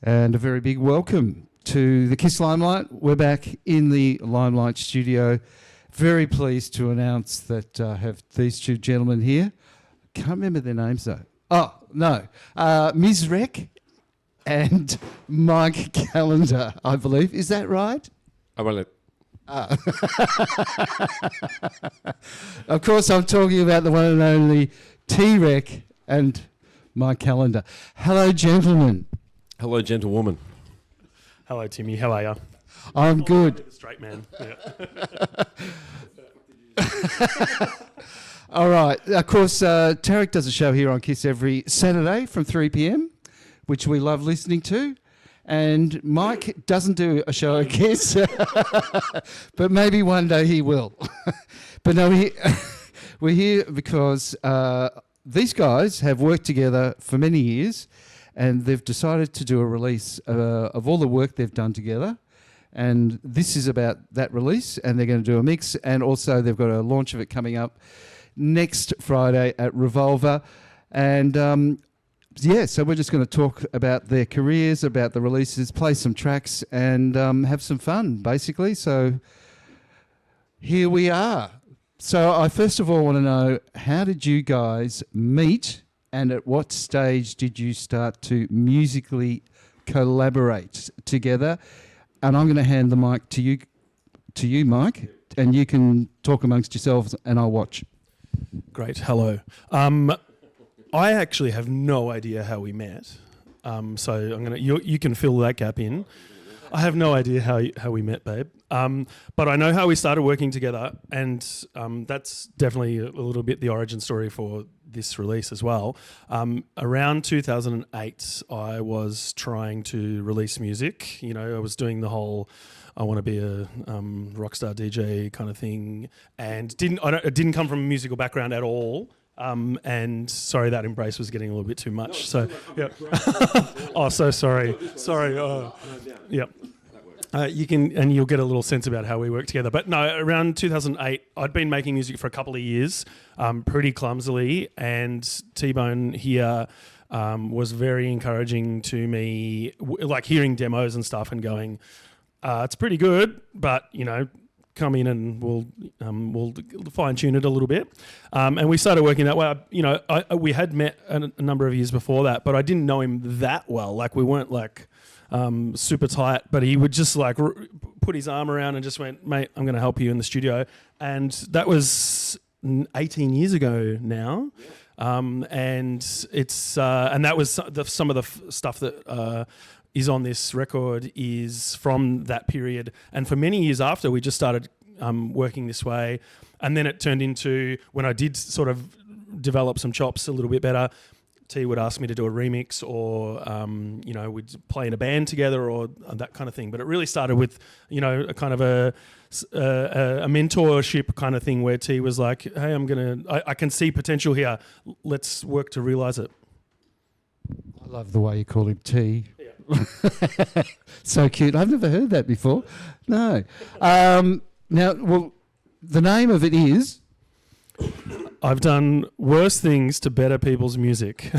And a very big welcome to the Kiss Limelight. We're back in the Limelight studio. Very pleased to announce that I have these two gentlemen here. Can't remember their names though. Oh, no. Ms. Rek and Mike Callander, I believe. Is that right? Of course, I'm talking about the one and only T-Rek and Mike Callander. Hello, gentlemen. Hello, gentlewoman. Hello, Timmy. How are you? I'm good. Straight man. Yeah. All right. Of course, Tarek does a show here on Kiss every Saturday from 3 p.m, which we love listening to. And Mike doesn't do a show at Kiss, but maybe one day he will. But no, we're here because these guys have worked together for many years, and they've decided to do a release of all the work they've done together. And this is about that release, and they're going to do a mix, and also they've got a launch of it coming up next Friday at Revolver. And so we're just going to talk about their careers, about the releases, play some tracks, and have some fun, basically. So here we are. So I first of all want to know, how did you guys meet, and at what stage did you start to musically collaborate together? And I'm going to hand the mic to you, Mike, and you can talk amongst yourselves, and I'll watch. Great. Hello. I actually have no idea how we met, so I'm gonna. You can fill that gap in. I have no idea how we met, babe. But I know how we started working together, and that's definitely a little bit the origin story for this release as well. Around 2008, I was trying to release music. You know, I was doing the whole I want to be a rockstar DJ kind of thing, and it didn't come from a musical background at all. And sorry, that embrace was getting a little bit too much. So, yeah. Oh, so sorry. Sorry. Yeah. You'll get a little sense about how we work together. But no, around 2008, I'd been making music for a couple of years, pretty clumsily, and T-Bone here was very encouraging to me, like hearing demos and stuff and going, it's pretty good, but, you know, come in and we'll fine tune it a little bit, and we started working that way. We had met a number of years before that, but I didn't know him that well. Like, we weren't like super tight, but he would just like put his arm around and just went, "Mate, I'm going to help you in the studio," and that was 18 years ago now. And it's and that was some of the stuff that is on this record is from that period. And for many years after, we just started working this way. And then it turned into, when I did sort of develop some chops a little bit better, T would ask me to do a remix, or, we'd play in a band together, or that kind of thing. But it really started with, a kind of a mentorship kind of thing, where T was like, "Hey, I can see potential here. Let's work to realize it." I love the way you call him T. So cute. I've never heard that before. No. Now, well, the name of it is... I've done worse things to better people's music.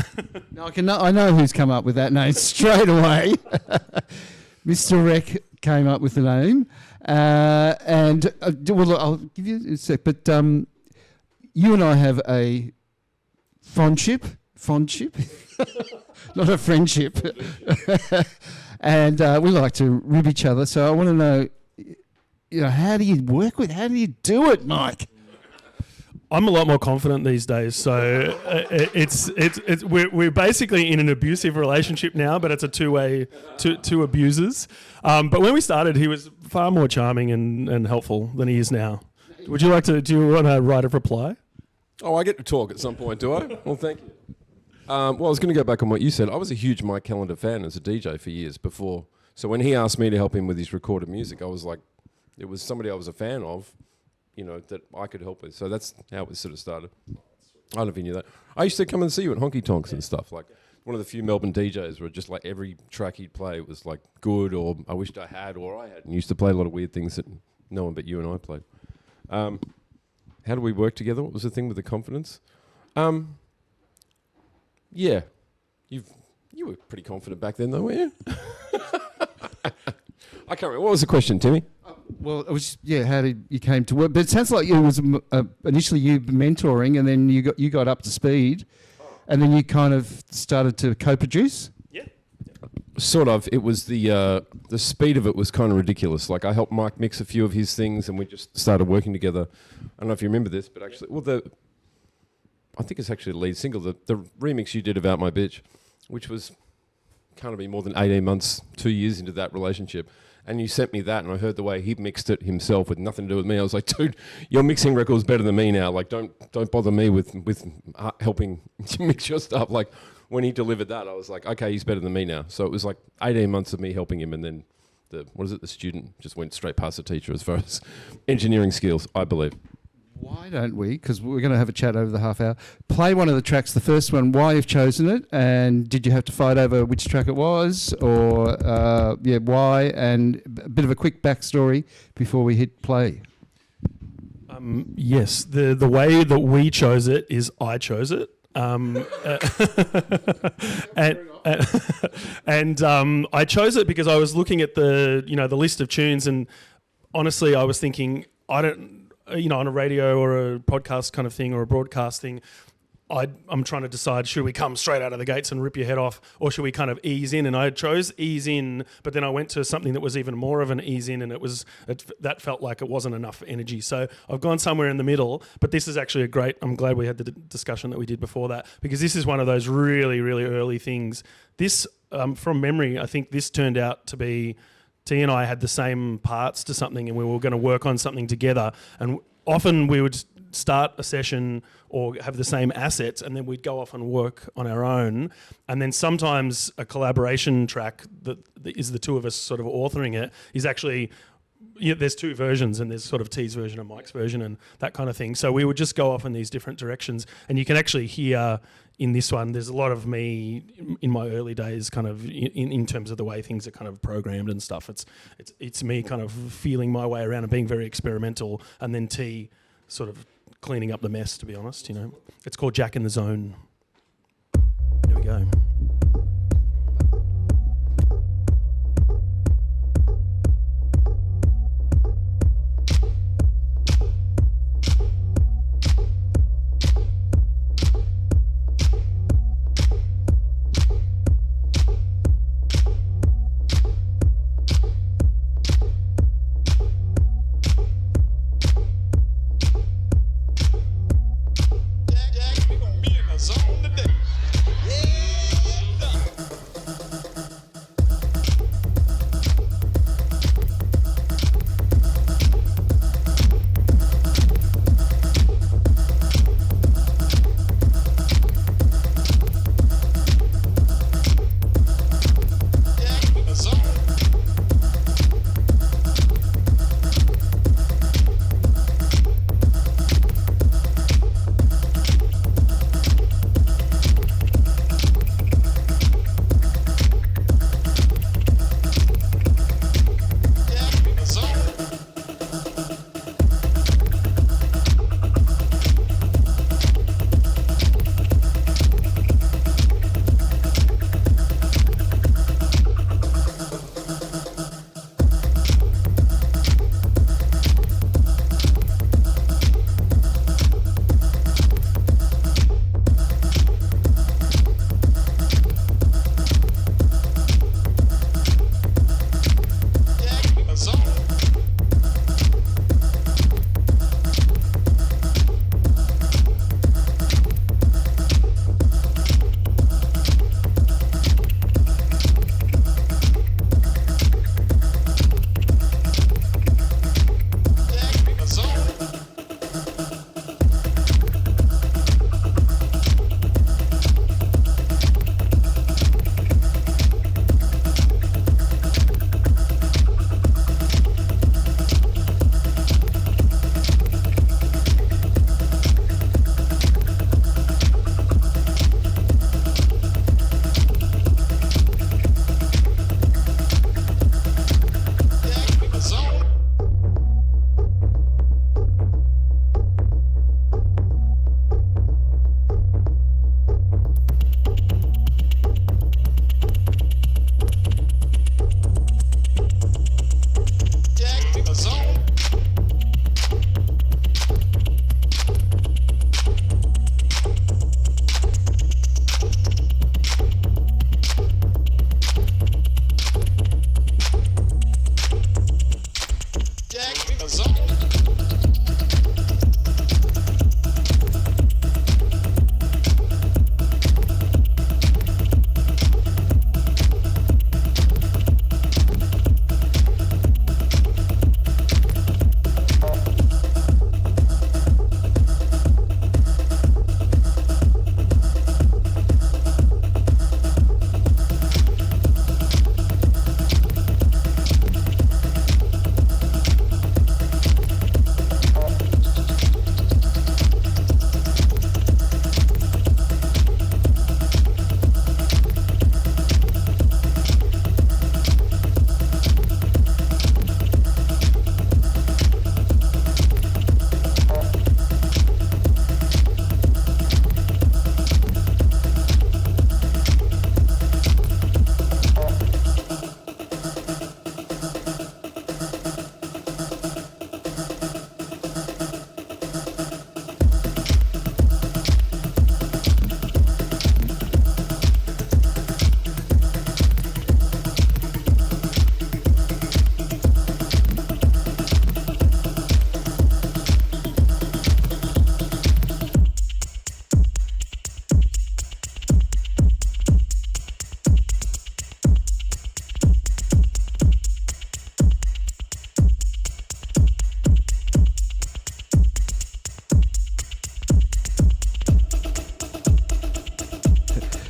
No, I know who's come up with that name straight away. Mr. Rek came up with the name. I'll give you a sec. But you and I have a fondship, not a friendship. And we like to rib each other. So I want to know, how do you do it, Mike? I'm a lot more confident these days, so we're basically in an abusive relationship now, but it's a two-way, two abusers. But when we started, he was far more charming and helpful than he is now. Do you want to write a reply? Oh, I get to talk at some point, do I? Well, thank you. I was going to go back on what you said. I was a huge Mike Callander fan as a DJ for years before. So when he asked me to help him with his recorded music, I was like, it was somebody I was a fan of, that I could help with. So that's how it sort of started. I don't know if you knew that. I used to come and see you at honky tonks and stuff. Like, one of the few Melbourne DJs where just like every track he'd play was like good, or I wished I had, or I had. And used to play a lot of weird things that no one but you and I played. How do we work together? What was the thing with the confidence? Yeah, You were pretty confident back then, though, weren't you? I can't remember. What was the question, Timmy? Well, it was how did you came to work? But it sounds like it was initially you mentoring, and then you got up to speed, and then you kind of started to co-produce. Yeah. Sort of. It was the speed of it was kind of ridiculous. Like I helped Mike mix a few of his things, and we just started working together. I don't know if you remember this, but actually, I think it's actually the lead single, the remix you did of Out My Bitch, which was can't be more than 18 months, 2 years into that relationship. And you sent me that, and I heard the way he mixed it himself with nothing to do with me. I was like, dude, your mixing record's better than me now. Like, don't bother me with helping mix your stuff. Like, when he delivered that, I was like, okay, he's better than me now. So it was like 18 months of me helping him, and then the student just went straight past the teacher as far as engineering skills, I believe. Why don't we, because we're going to have a chat over the half hour, play one of the tracks, the first one, why you've chosen it, and did you have to fight over which track it was, or why, and a bit of a quick backstory before we hit play. Yes, the way that we chose it is I chose it. And I chose it because I was looking at the list of tunes, and honestly, I was thinking, on a radio or a podcast kind of thing or a broadcast thing, I'm trying to decide, should we come straight out of the gates and rip your head off, or should we kind of ease in? And I chose ease in, but then I went to something that was even more of an ease in, and that felt like it wasn't enough energy. So I've gone somewhere in the middle, but this is actually I'm glad we had the discussion that we did before that, because this is one of those really, really early things. This, from memory, I think this turned out to be, T and I had the same parts to something, and we were going to work on something together. And often we would start a session or have the same assets, and then we'd go off and work on our own. And then sometimes a collaboration track that is the two of us sort of authoring it is actually, there's two versions, and there's sort of T's version and Mike's version and that kind of thing. So we would just go off in these different directions, and you can actually hear in this one, there's a lot of me in my early days, kind of in terms of the way things are kind of programmed and stuff. It's me kind of feeling my way around and being very experimental, and then T sort of cleaning up the mess, to be honest. It's called Jack in the Zone. There we go. Jack, we gonna be in the zone today. Yeah.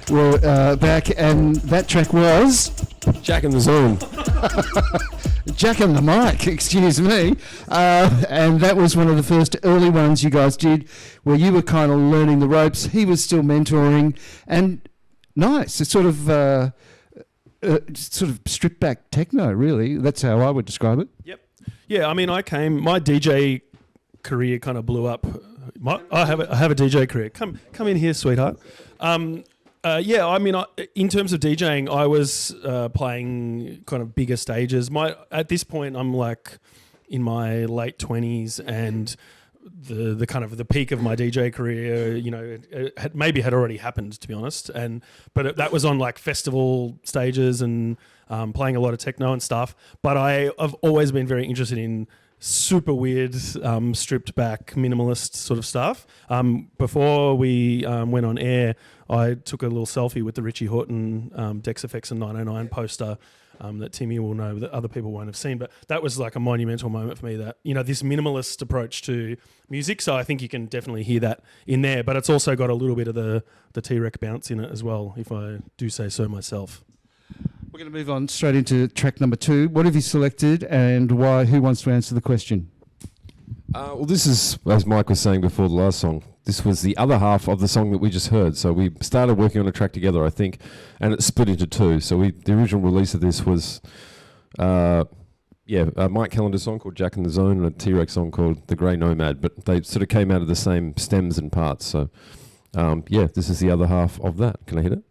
We're back, and that track was Jack in the Zone. Jack and the Mic, excuse me. And that was one of the first early ones you guys did, where you were kind of learning the ropes. He was still mentoring, and nice. It's sort of stripped back techno, really. That's how I would describe it. Yep. Yeah, I mean, my DJ career kind of blew up. I have a DJ career. Come in here, sweetheart. Yeah, I mean, in terms of DJing, I was playing kind of bigger stages. At this point, I'm like in my late 20s, and the kind of the peak of my DJ career, you know, it had already happened, to be honest. But that was on like festival stages and playing a lot of techno and stuff. But I've always been very interested in super weird, stripped back, minimalist sort of stuff. Before we went on air, I took a little selfie with the Richie Horton Dex Effects and 909 poster that Timmy will know, that other people won't have seen. But that was like a monumental moment for me, that, you know, this minimalist approach to music. So I think you can definitely hear that in there. But it's also got a little bit of the T-Rek bounce in it as well, if I do say so myself. We're going to move on straight into track number 2. What have you selected, and why? Who wants to answer the question? Well, this is, as Mike was saying before the last song, this was the other half of the song that we just heard. So we started working on a track together, I think, and it split into 2. So the original release of this was, a Mike Callander song called Jack in the Zone and a T-Rek song called The Grey Nomad, but they sort of came out of the same stems and parts. So, this is the other half of that. Can I hit it?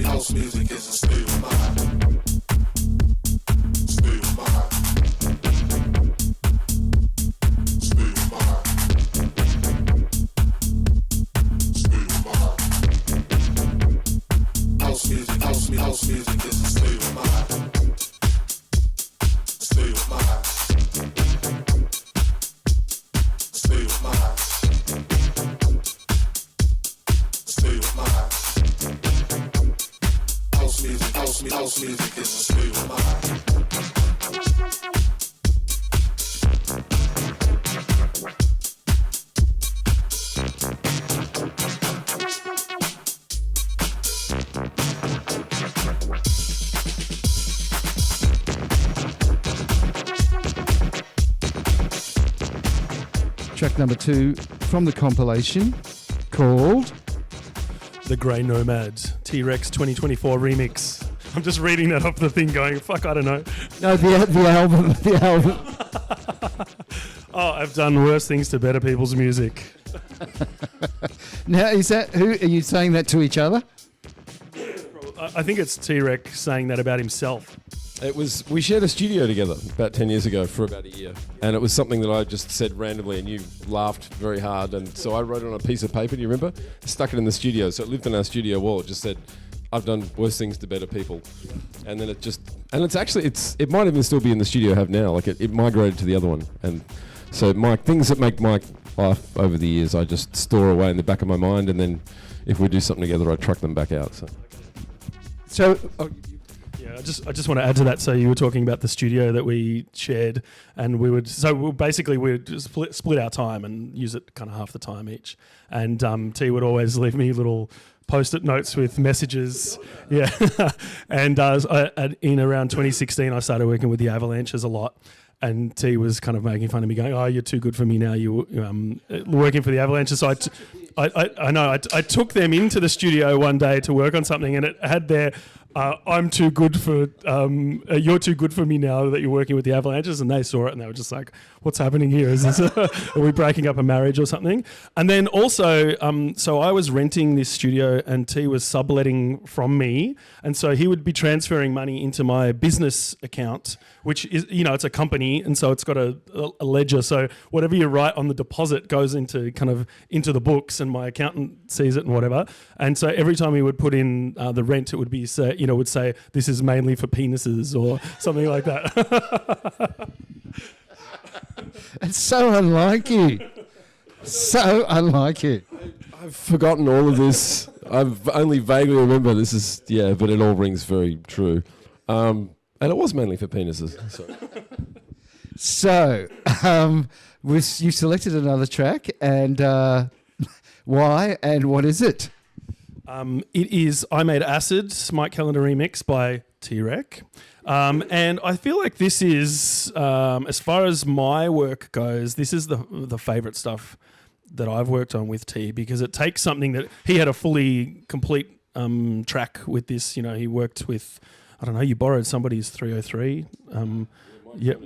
House music is a state of mind. State of mind. State of mind. State of mind. House music is a state of mind. State of mind. State of mind. State of mind. House music is a state of mind. Track number 2 from the compilation called The Grey Nomads, T-Rek's 2024 remix. I'm just reading that off the thing going, fuck, I don't know. No, the album. The album. Oh, I've done worse things to better people's music. Now, is that who? Are you saying that to each other? I think it's T-Rek saying that about himself. We shared a studio together about 10 years ago for about a year. And it was something that I just said randomly and you laughed very hard. And so I wrote it on a piece of paper, do you remember? Stuck it in the studio. So it lived on our studio wall. It just said, I've done worse things to better people. And then it might even still be in the studio I have now. Like it migrated to the other one. And so things that make my life over the years, I just store away in the back of my mind. And then if we do something together, I truck them back out. So Yeah, I just want to add to that. So you were talking about the studio that we shared, and we'd just split our time and use it kind of half the time each. And T would always leave me little post-it notes with messages. Yeah, and in around 2016, I started working with the Avalanches a lot. And T was kind of making fun of me, going, "Oh, you're too good for me now. You're working for the Avalanches." So I took them into the studio one day to work on something, and it had their "I'm too good for you're too good for me now that you're working with the Avalanches," and they saw it and they were just like, "What's happening here? Is this are we breaking up a marriage or something?" And then also, so I was renting this studio, and T was subletting from me, and so he would be transferring money into my business account, which is, it's a company, and so it's got a ledger. So whatever you write on the deposit goes into the books, and my accountant sees it and whatever. And so every time he would put in the rent, it would be would say, "This is mainly for penises," or something like that. it's so unlike you. So unlike you. I've forgotten all of this. I've only vaguely remember this is, but it all rings very true. And it was mainly for penises. So, you selected another track, and why and what is it? It is I Made Acid, Mike Callander remix by T-Rek. And I feel like this is, as far as my work goes, this is the favourite stuff that I've worked on with T, because it takes something that he had a fully complete track with this. He worked with, I don't know, you borrowed somebody's 303. Yep.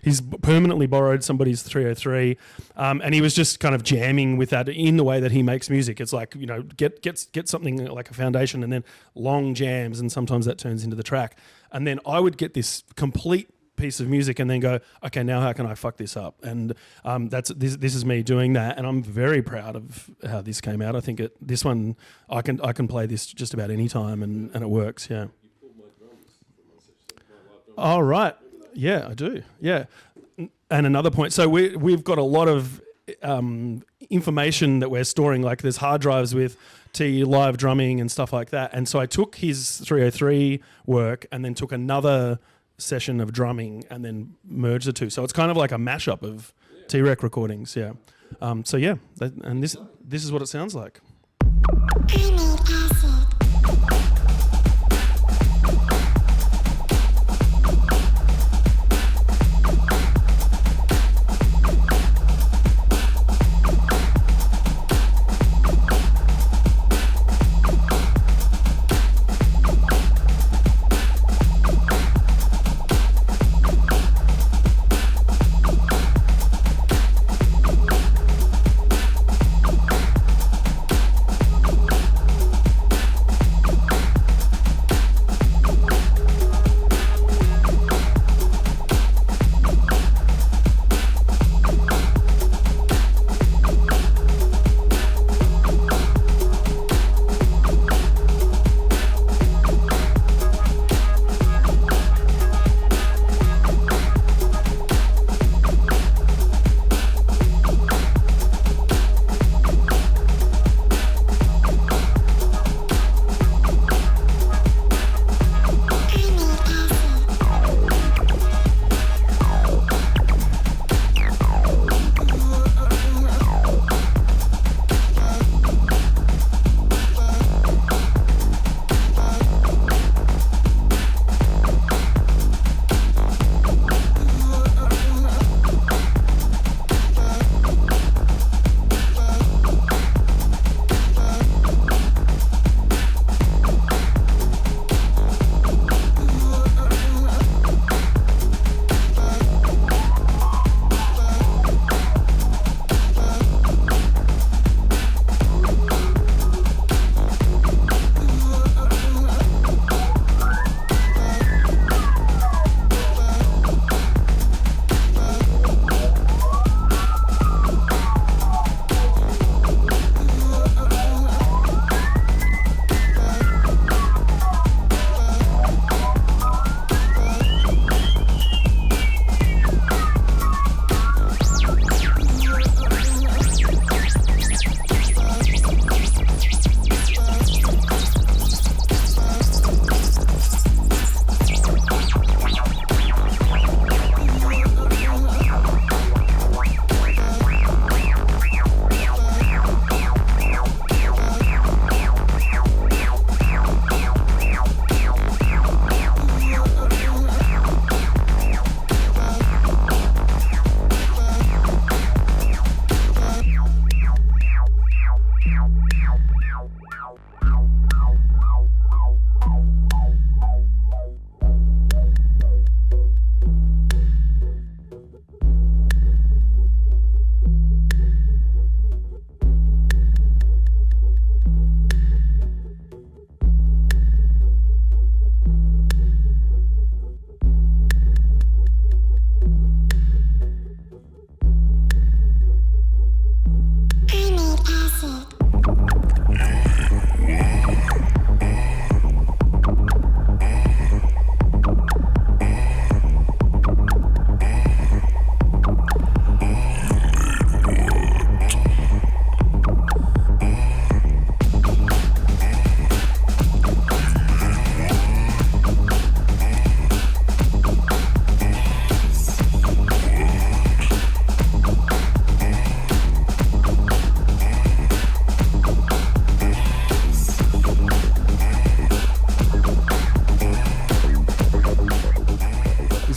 He's permanently borrowed somebody's 303, and he was just kind of jamming with that in the way that he makes music. It's like, get something like a foundation, and then long jams, and sometimes that turns into the track. And then I would get this complete piece of music and then go, okay, now how can I fuck this up? And this is me doing that, and I'm very proud of how this came out. I think this one I can play this just about any time, and it works. Yeah. Oh, right. Yeah, I do. Yeah. And another point. So we've got a lot of information that we're storing, like there's hard drives with T live drumming and stuff like that. And so I took his 303 work and then took another session of drumming and then merged the two. So it's kind of like a mashup of T-Rek recordings. Yeah. And this is what it sounds like. I made acid.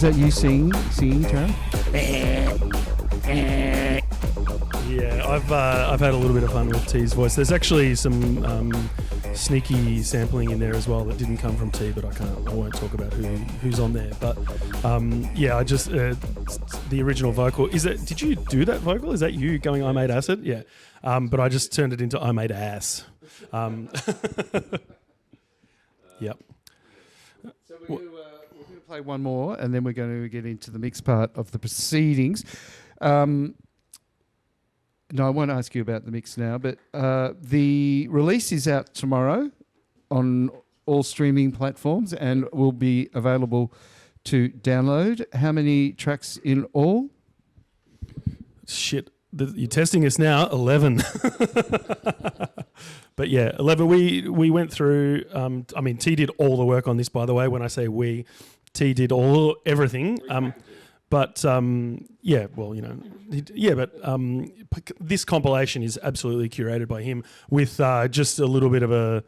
Is that you singing, Tara? Yeah, I've had a little bit of fun with T's voice. There's actually some sneaky sampling in there as well that didn't come from T, but I won't talk about who's on there. But yeah, I just the original vocal is it? Did you do that vocal? Is that you going I made acid? Yeah, but I just turned it into I made ass. Yep. So we're going to play one more, and then we're going to get into the mix part of the proceedings. No, I won't ask you about the mix now, but the release is out tomorrow on all streaming platforms and will be available to download. How many tracks in all? Shit, you're testing us now. 11. But yeah, 11. We went through. I mean, T did all the work on this, by the way. When I say we, T did everything. But yeah, well, you know, yeah. But this compilation is absolutely curated by him with just a little bit of a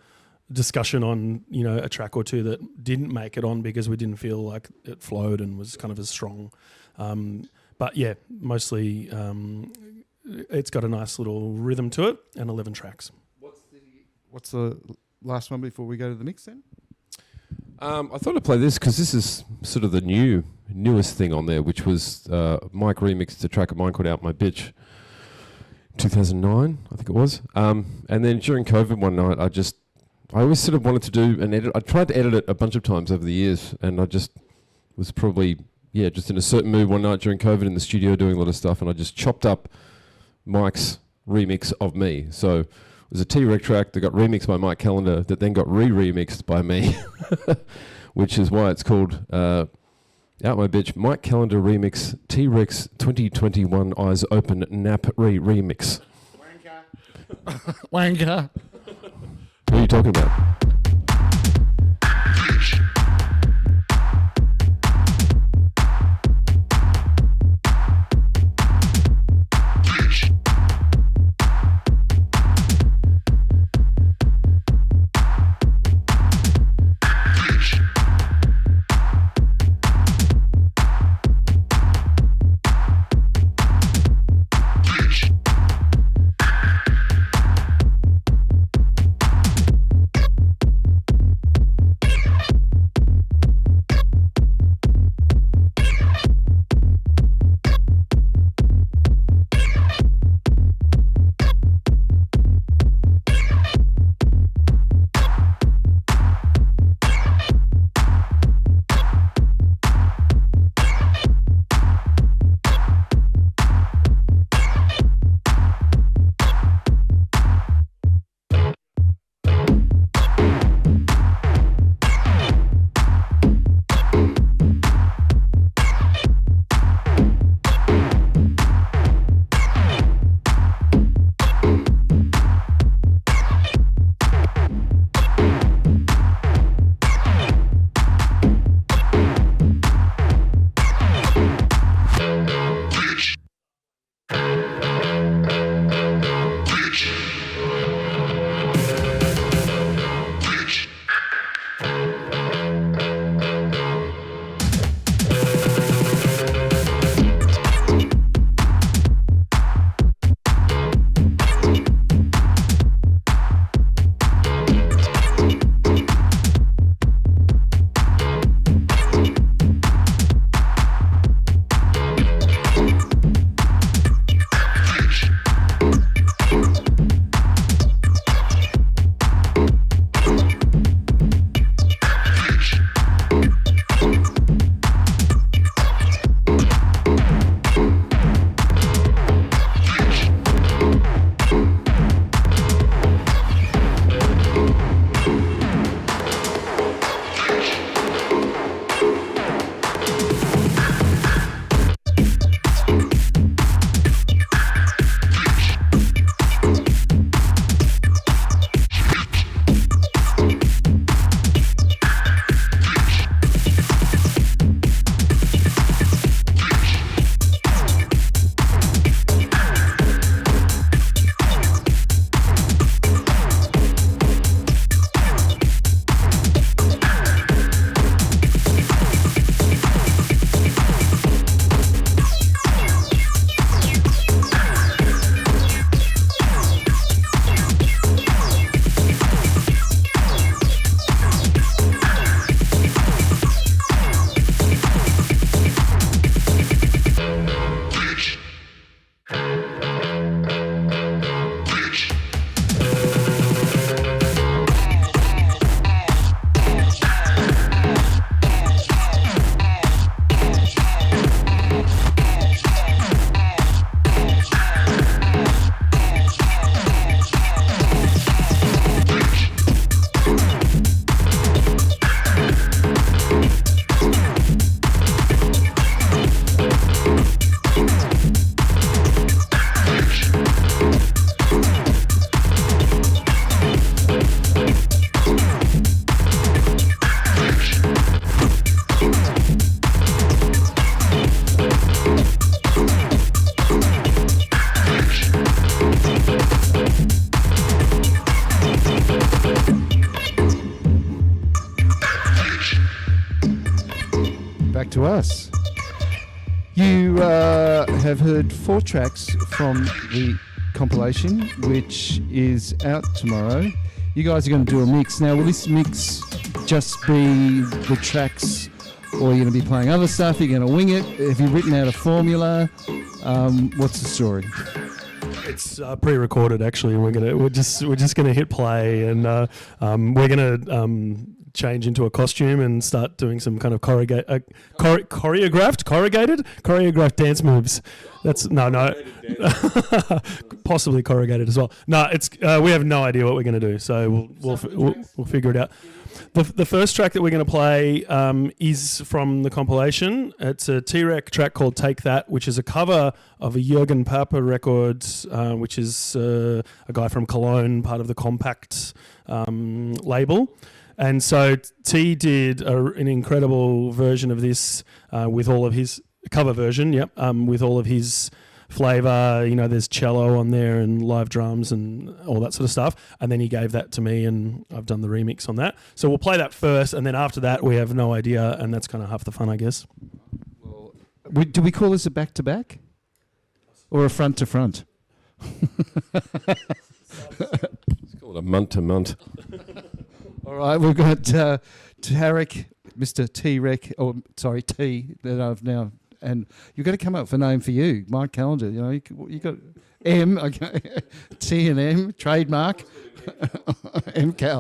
discussion on, you know, a track or two that didn't make it on because we didn't feel like it flowed and was kind of as strong. But yeah, mostly it's got a nice little rhythm to it and 11 tracks. What's the last one before we go to the mix then? I thought I'd play this because this is sort of the newest thing on there, which was Mike remixed a track of mine called Out My Bitch, 2009, I think it was. And then during COVID one night, I always sort of wanted to do an edit. I tried to edit it a bunch of times over the years, and I just was probably, just in a certain mood one night during COVID in the studio doing a lot of stuff, and I just chopped up Mike's remix of me. So it was a T-Rek track that got remixed by Mike Callander that then got re-remixed by me, which is why it's called Out My Bitch, Mike Callander remix, T-Rek's 2021 Eyes Open Nap remix. Wanker. What are you talking about? to us. You have heard 4 tracks from the compilation, which is out tomorrow. You guys are going to do a mix. Now, will this mix just be the tracks, or are you going to be playing other stuff? Are you going to wing it? Have you written out a formula? What's the story? It's pre-recorded actually. We're just gonna hit play, and we're gonna change into a costume and start doing some kind of choreographed dance moves. That's no, possibly corrugated as well. No, it's we have no idea what we're gonna do, so we'll figure it out. The first track that we're going to play is from the compilation. It's a T-Rek track called Take That, which is a cover of a Jürgen Papa record, which is a guy from Cologne, part of the Compact label. And so T did an incredible version of this with all of his cover version, with all of his flavour. You know, there's cello on there and live drums and all that sort of stuff. And then he gave that to me, and I've done the remix on that. So we'll play that first, and then after that we have no idea, and that's kind of half the fun, I guess. Well, do we call this a back-to-back or a front-to-front? Let's call it a month-to-month. All right, we've got Tarek, Mr. T-Rek, or sorry, T, that I've now, and you've got to come up with a name for you, Mike Callander. You know, you got M, okay, T and M, trademark, M Cal.